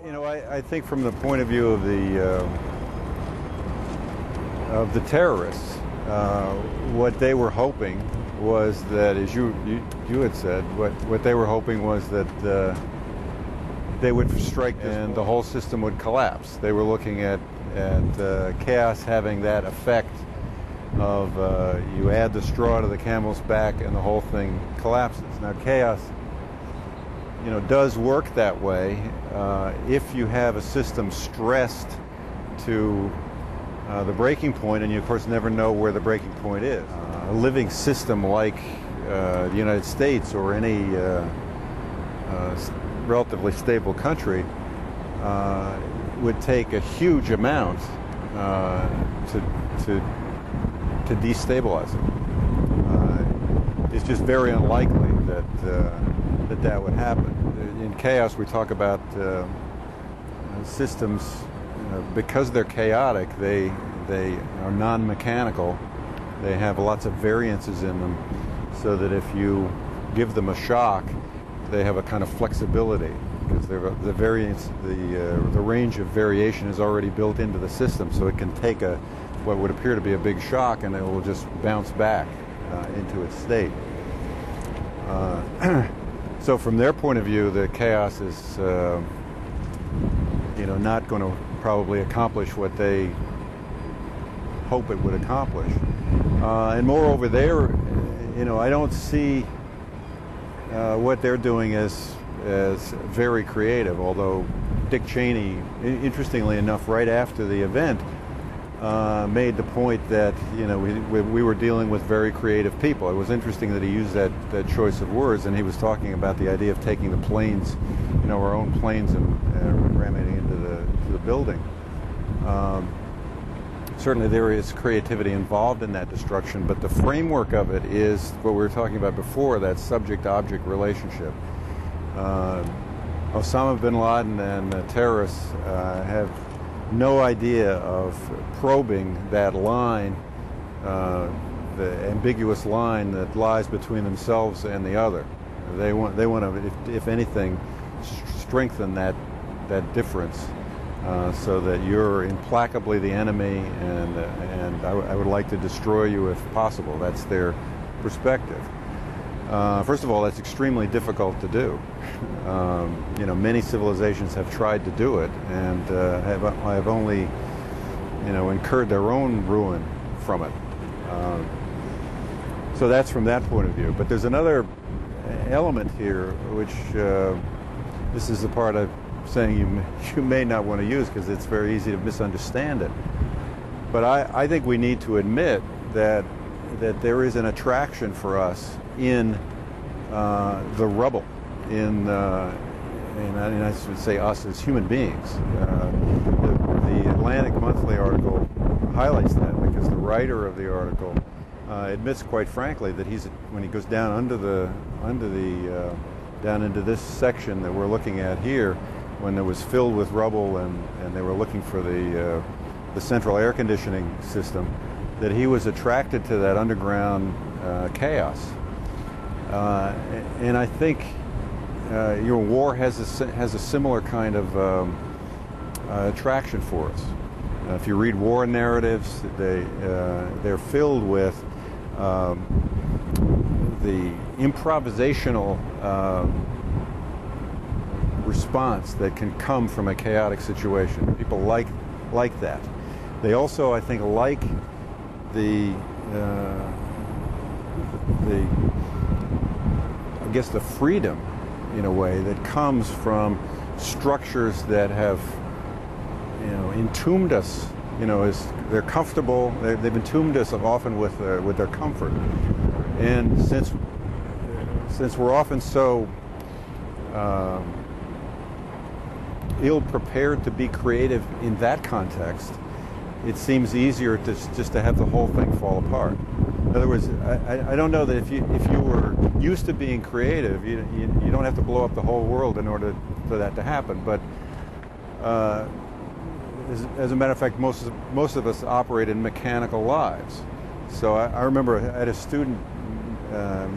I think from the point of view of the terrorists, what they were hoping was that, as you had said, what they were hoping was that they would strike and the whole system would collapse. They were looking at chaos having that effect of you add the straw to the camel's back and the whole thing collapses. Now chaos, does work that way if you have a system stressed to the breaking point, and you of course never know where the breaking point is. A living system like the United States or any relatively stable country would take a huge amount to destabilize it. It's just very unlikely that would happen. In chaos, we talk about systems because they're chaotic. They are non-mechanical. They have lots of variances in them, so that if you give them a shock, they have a kind of flexibility because the range of variation is already built into the system, so it can take what would appear to be a big shock, and it will just bounce back into its state. So from their point of view, the chaos is not going to probably accomplish what they hope it would accomplish. And moreover, I don't see what they're doing as very creative, although Dick Cheney, interestingly enough, right after the event, made the point that we were dealing with very creative people. It was interesting that he used that choice of words, and he was talking about the idea of taking the planes, our own planes, and ramming it into the building. Certainly there is creativity involved in that destruction, but the framework of it is what we were talking about before, that subject-object relationship. Osama bin Laden and the terrorists have no idea of probing that line, the ambiguous line that lies between themselves and the other. They want to, if anything, strengthen that difference, so that you're implacably the enemy, and I would like to destroy you if possible. That's their perspective. First of all, that's extremely difficult to do. Many civilizations have tried to do it and have only, incurred their own ruin from it. So that's from that point of view. But there's another element here, which this is the part I'm saying you may not want to use because it's very easy to misunderstand it. But I think we need to admit that there is an attraction for us in the rubble, and I should say us as human beings. The Atlantic Monthly article highlights that because the writer of the article admits quite frankly that when he goes down down into this section that we're looking at here, when it was filled with rubble and they were looking for the central air conditioning system, that he was attracted to that underground chaos. And I think your war has a similar kind of attraction for us. If you read war narratives, they're filled with the improvisational response that can come from a chaotic situation. People like that. They also, I think, like the freedom, in a way, that comes from structures that have, entombed us. As they're comfortable, they've entombed us often with their comfort. And since we're often so ill-prepared to be creative in that context, it seems easier just to have the whole thing fall apart. In other words, I don't know that if you were used to being creative, you don't have to blow up the whole world in order for that to happen. But as a matter of fact, most of us operate in mechanical lives. So I remember I had a student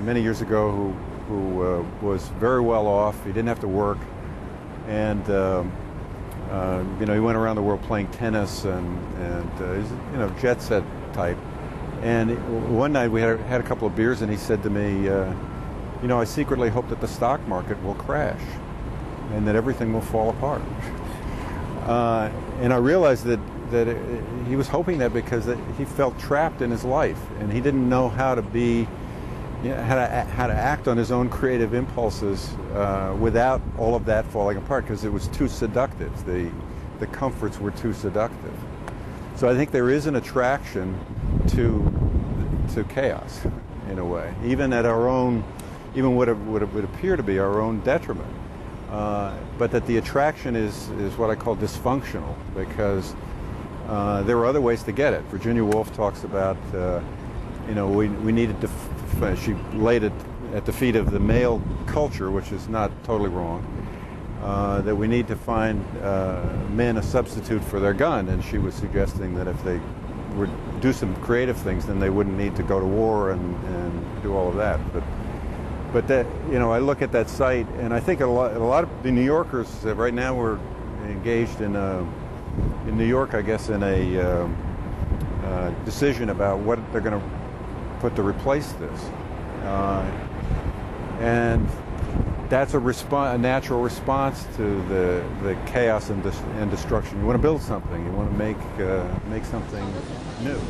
many years ago who was very well off. He didn't have to work, and He went around the world playing tennis and he's, jet set type. And one night we had a couple of beers, and he said to me, I secretly hope that the stock market will crash and that everything will fall apart. And I realized that he was hoping that because he felt trapped in his life, and he didn't know how to how to act on his own creative impulses without all of that falling apart, because it was too seductive. The comforts were too seductive. So I think there is an attraction to chaos in a way, even at our own, even what would appear to be our own detriment. But that the attraction is what I call dysfunctional, because there are other ways to get it. Virginia Woolf talks about, we needed to, she laid it at the feet of the male culture, which is not totally wrong, that we need to find men a substitute for their gun. And she was suggesting that if they would do some creative things, then they wouldn't need to go to war and do all of that. But that, I look at that site, and I think a lot of the New Yorkers right now, we're engaged in New York, I guess, in a decision about what they're going to put to replace this, and that's a natural response to the chaos and destruction. You want to build something. You want to make something new.